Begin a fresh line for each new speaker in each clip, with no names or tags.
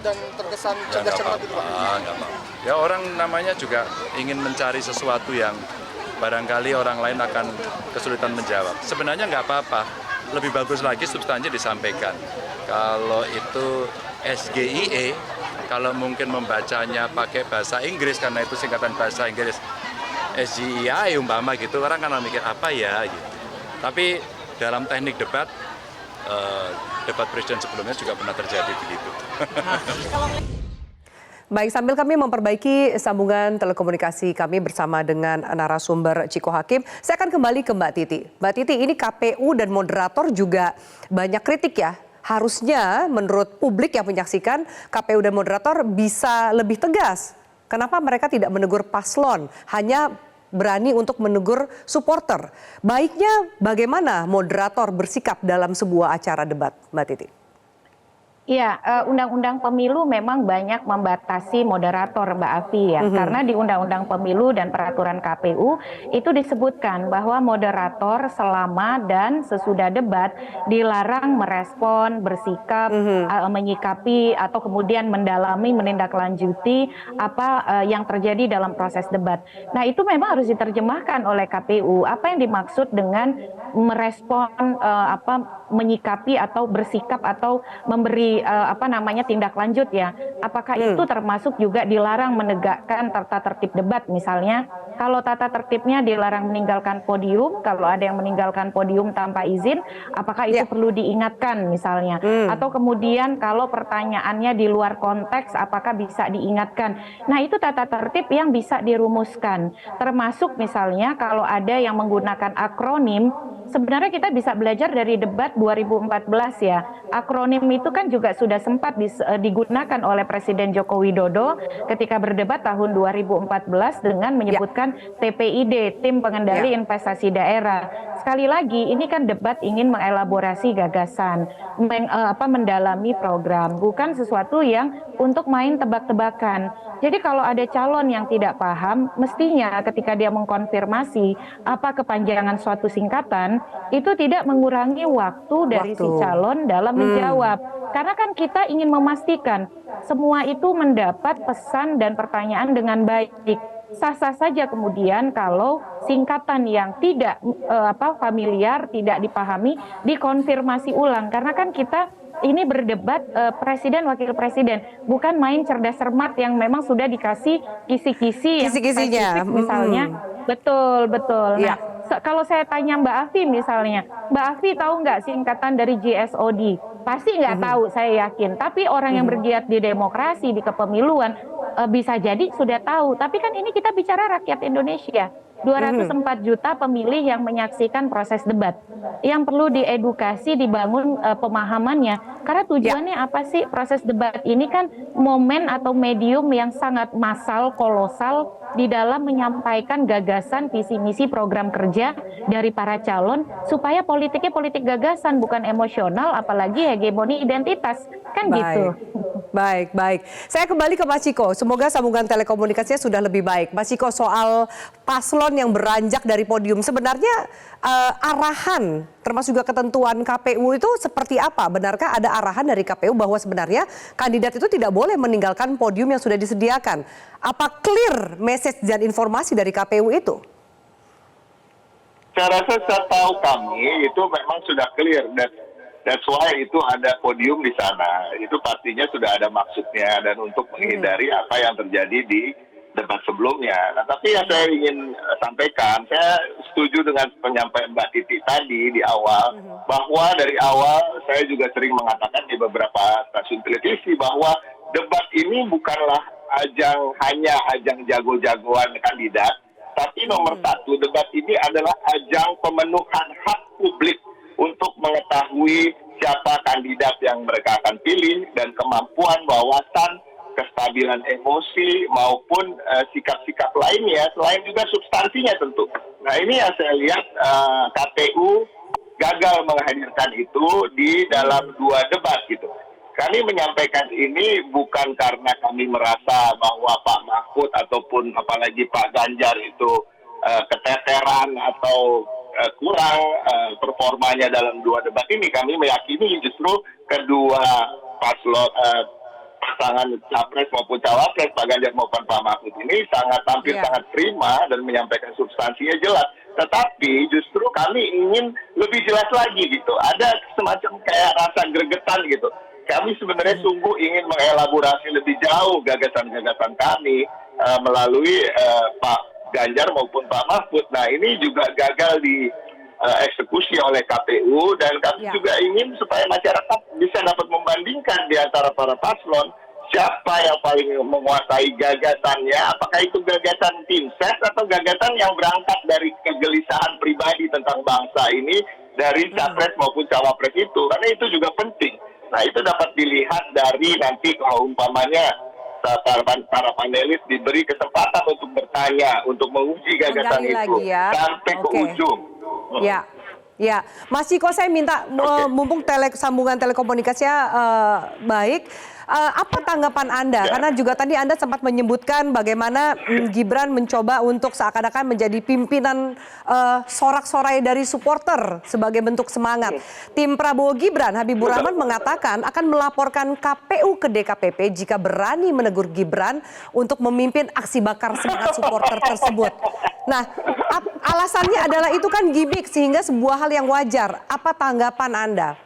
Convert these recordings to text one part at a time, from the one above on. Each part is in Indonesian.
dan terkesan
Ya
cerdas
nggak
cermat itu, Pak?
apa-apa, nggak apa-apa. Ya orang namanya juga ingin mencari sesuatu yang barangkali orang lain akan kesulitan menjawab. Sebenarnya nggak apa-apa, lebih bagus lagi substansi disampaikan. Kalau itu SGIE, kalau mungkin membacanya pakai bahasa Inggris karena itu singkatan bahasa Inggris, SGIE umpama gitu, orang kan mikir apa ya gitu. Tapi dalam teknik debat, debat presiden sebelumnya juga pernah terjadi begitu.
Baik, sambil kami memperbaiki sambungan telekomunikasi kami bersama dengan narasumber Chiko Hakim, saya akan kembali ke Mbak Titi. Mbak Titi, ini KPU dan moderator juga banyak kritik ya. Harusnya menurut publik yang menyaksikan, KPU dan moderator bisa lebih tegas. Kenapa mereka tidak menegur paslon, hanya berani untuk menegur supporter? Baiknya bagaimana moderator bersikap dalam sebuah acara debat, Mbak Titi?
Iya, Undang-Undang Pemilu memang banyak membatasi moderator, Mbak Afi ya. Karena di Undang-Undang Pemilu dan Peraturan KPU itu disebutkan bahwa moderator selama dan sesudah debat dilarang merespon, bersikap, menyikapi atau kemudian mendalami, menindaklanjuti apa yang terjadi dalam proses debat. Nah, itu memang harus diterjemahkan oleh KPU. Apa yang dimaksud dengan merespon, menyikapi atau bersikap atau memberi tindak lanjut ya. Apakah itu termasuk juga dilarang menegakkan tata tertib debat misalnya? Kalau tata tertibnya dilarang meninggalkan podium, kalau ada yang meninggalkan podium tanpa izin, apakah itu perlu diingatkan misalnya? Atau kemudian kalau pertanyaannya di luar konteks, apakah bisa diingatkan? Nah, itu tata tertib yang bisa dirumuskan. Termasuk misalnya kalau ada yang menggunakan akronim, sebenarnya kita bisa belajar dari debat 2014 ya. Akronim itu kan juga sudah sempat digunakan oleh Presiden Joko Widodo ketika berdebat tahun 2014 dengan menyebutkan TPID, Tim Pengendali Investasi Daerah. Sekali lagi, ini kan debat ingin mengelaborasi gagasan, mendalami program, bukan sesuatu yang untuk main tebak-tebakan. Jadi kalau ada calon yang tidak paham, mestinya ketika dia mengkonfirmasi apa kepanjangan suatu singkatan, itu tidak mengurangi waktu dari si calon dalam menjawab. Karena kan kita ingin memastikan semua itu mendapat pesan dan pertanyaan dengan baik. Sah-sah saja kemudian kalau singkatan yang tidak familiar, tidak dipahami, dikonfirmasi ulang. Karena kan kita ini berdebat presiden wakil presiden, bukan main cerdas cermat yang memang sudah dikasih kisi-kisi yang spesifik misalnya. Betul. Nah, kalau saya tanya Mbak Afi misalnya, Mbak Afi tahu nggak singkatan dari GSOD? Pasti nggak tahu, saya yakin. Tapi orang yang bergiat di demokrasi, di kepemiluan, bisa jadi sudah tahu. Tapi kan ini kita bicara rakyat Indonesia. 204 juta pemilih yang menyaksikan proses debat. Yang perlu diedukasi, dibangun pemahamannya. Karena tujuannya apa sih proses debat ini kan momen atau medium yang sangat massal, kolosal di dalam menyampaikan gagasan, visi misi, program kerja dari para calon supaya politiknya politik gagasan bukan emosional apalagi hegemoni identitas. Kan gitu.
Baik. Saya kembali ke Mas Chiko. Semoga sambungan telekomunikasinya sudah lebih baik. Mas Chiko, soal paslon yang beranjak dari podium, sebenarnya arahan termasuk juga ketentuan KPU itu seperti apa? Benarkah ada arahan dari KPU bahwa sebenarnya kandidat itu tidak boleh meninggalkan podium yang sudah disediakan? Apa clear message dan informasi dari KPU itu?
Saya rasa setahu kami itu memang sudah clear dan that's why itu ada podium di sana. Itu pastinya sudah ada maksudnya dan untuk menghindari apa yang terjadi di debat sebelumnya. Nah, tapi yang saya ingin sampaikan, saya setuju dengan penyampaian Mbak Titi tadi di awal, bahwa dari awal saya juga sering mengatakan di beberapa stasiun televisi bahwa debat ini bukanlah hanya ajang jago-jagoan kandidat, tapi nomor satu, debat ini adalah ajang pemenuhan hak publik untuk mengetahui siapa kandidat yang mereka akan pilih dan kemampuan wawasan, kestabilan emosi maupun sikap-sikap lainnya, selain juga substansinya tentu. Nah, ini yang saya lihat KPU gagal menghadirkan itu di dalam 2 debat gitu. Kami menyampaikan ini bukan karena kami merasa bahwa Pak Mahfud ataupun apalagi Pak Ganjar itu keteteran atau kurang performanya dalam 2 debat ini. Kami meyakini justru kedua paslon pasangan capres maupun cawapres Pak Ganjar maupun Pak Mahfud ini tampil
Iya.
sangat prima dan menyampaikan substansinya jelas. Tetapi justru kami ingin lebih jelas lagi gitu. Ada semacam kayak rasa gregetan gitu. Kami sebenarnya sungguh ingin mengelaborasi lebih jauh gagasan-gagasan kami melalui Pak Ganjar maupun Pak Mahfud. Nah, ini juga gagal di eksekusi oleh KPU, dan kami juga ingin supaya masyarakat bisa dapat membandingkan di antara para paslon siapa yang paling menguasai gagasannya, apakah itu gagasan tim ses atau gagasan yang berangkat dari kegelisahan pribadi tentang bangsa ini dari capres maupun cawapres itu, karena itu juga penting. Nah, itu dapat dilihat dari nanti kalau umpamanya para panelis diberi kesempatan untuk bertanya, untuk menguji gagasan
Menggali
itu
lagi ya.
sampai ke
Oke.
ujung.
Ya, ya, Mas Ciko, saya minta mumpung sambungan telekomunikasinya baik, apa tanggapan Anda? Karena juga tadi Anda sempat menyebutkan bagaimana Gibran mencoba untuk seakan-akan menjadi pimpinan sorak-sorai dari supporter sebagai bentuk semangat. Tim Prabowo Gibran, Habibur Rahman mengatakan akan melaporkan KPU ke DKPP jika berani menegur Gibran untuk memimpin aksi bakar semangat supporter tersebut. Nah, alasannya adalah itu kan gimmick sehingga sebuah hal yang wajar. Apa tanggapan Anda?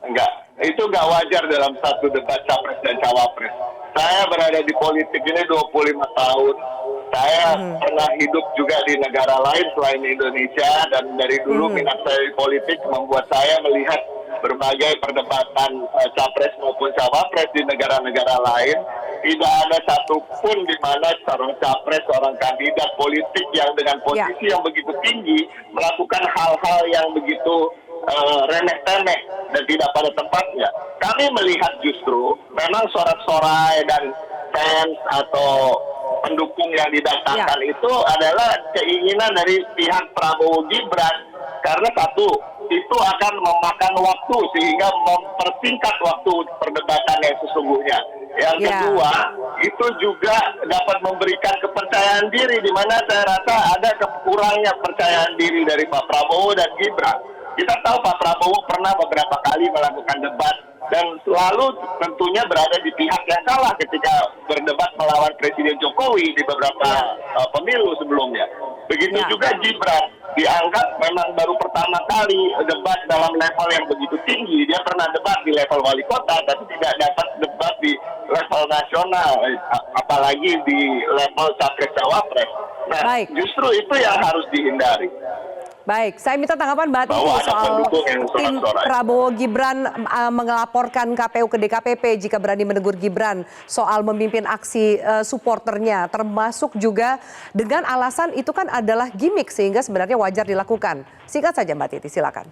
Enggak, itu enggak wajar dalam satu debat capres dan cawapres. Saya berada di politik ini 25 tahun. Saya pernah hidup juga di negara lain selain Indonesia, dan dari dulu minat saya di politik membuat saya melihat berbagai perdebatan capres maupun cawapres di negara-negara lain. Tidak ada satupun di mana seorang capres, seorang kandidat politik yang dengan posisi yang begitu tinggi melakukan hal-hal yang begitu remeh-temeh dan tidak pada tempatnya. Kami melihat justru memang sorak-sorai dan fans atau pendukung yang didatangkan itu adalah keinginan dari pihak Prabowo Gibran, karena satu, itu akan memakan waktu sehingga mempersingkat waktu perdebatan yang sesungguhnya. Yang kedua, itu juga dapat memberikan kepercayaan diri, di mana saya rasa ada kekurangnya percayaan diri dari Pak Prabowo dan Gibran. Kita tahu Pak Prabowo pernah beberapa kali melakukan debat dan selalu tentunya berada di pihak yang salah ketika berdebat melawan Presiden Jokowi di beberapa pemilu sebelumnya. Begitu juga Gibran, dianggap memang baru pertama kali debat dalam level yang begitu tinggi. Dia pernah debat di level wali kota, tapi tidak dapat debat di level nasional, apalagi di level capres-cawapres. Nah, justru itu yang harus dihindari.
Baik, saya minta tanggapan Mbak Titi soal tim Prabowo Gibran melaporkan KPU ke DKPP jika berani menegur Gibran soal memimpin aksi supporternya, termasuk juga dengan alasan itu kan adalah gimmick sehingga sebenarnya wajar dilakukan. Singkat saja Mbak Titi, silakan.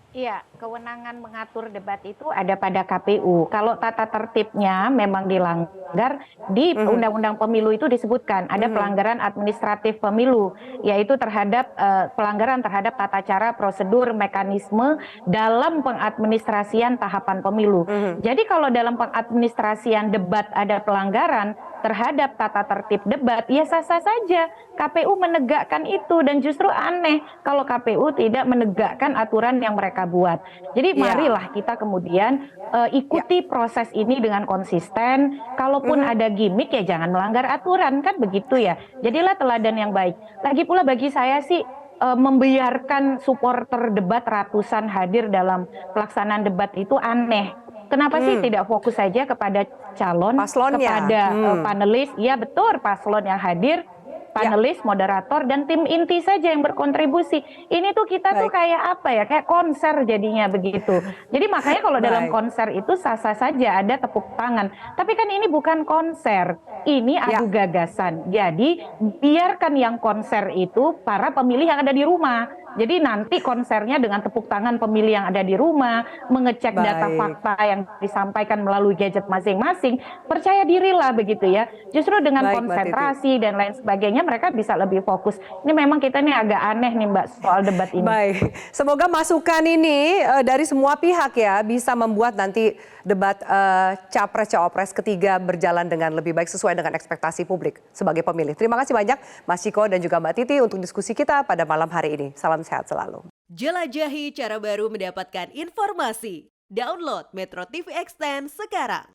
Iya, kewenangan mengatur debat itu ada pada KPU. Kalau tata tertibnya memang dilanggar, di Undang-Undang Pemilu itu disebutkan ada pelanggaran administratif pemilu, yaitu terhadap pelanggaran terhadap tata cara, prosedur, mekanisme dalam pengadministrasian tahapan pemilu. Jadi kalau dalam pengadministrasian debat ada pelanggaran terhadap tata tertib debat, ya sah-sah saja KPU menegakkan itu, dan justru aneh kalau KPU tidak menegakkan aturan yang mereka buat. Jadi marilah kita kemudian ikuti proses ini dengan konsisten. Kalaupun ada gimmick ya jangan melanggar aturan, kan begitu ya. Jadilah teladan yang baik. Lagi pula bagi saya sih membiarkan supporter debat ratusan hadir dalam pelaksanaan debat itu aneh. Kenapa sih tidak fokus saja kepada calon,
paslonnya,
kepada panelis? Ya betul, paslon yang hadir, panelis, moderator, dan tim inti saja yang berkontribusi. Ini tuh kita tuh kayak apa ya, kayak konser jadinya begitu. Jadi makanya kalau dalam konser itu sah-sah saja ada tepuk tangan. Tapi kan ini bukan konser, ini adu gagasan. Jadi biarkan yang konser itu para pemilih yang ada di rumah. Jadi nanti konsernya dengan tepuk tangan pemilih yang ada di rumah, mengecek data fakta yang disampaikan melalui gadget masing-masing, percaya dirilah begitu ya. Justru dengan konsentrasi dan lain sebagainya mereka bisa lebih fokus. Ini memang kita nih agak aneh nih Mbak soal debat ini.
Baik, semoga masukan ini dari semua pihak ya bisa membuat nanti debat capres-cawapres ketiga berjalan dengan lebih baik sesuai dengan ekspektasi publik sebagai pemilih. Terima kasih banyak Mas Ciko dan juga Mbak Titi untuk diskusi kita pada malam hari ini. Salam sehat selalu.
Jelajahi cara baru mendapatkan informasi. Download Metro TV Extend sekarang.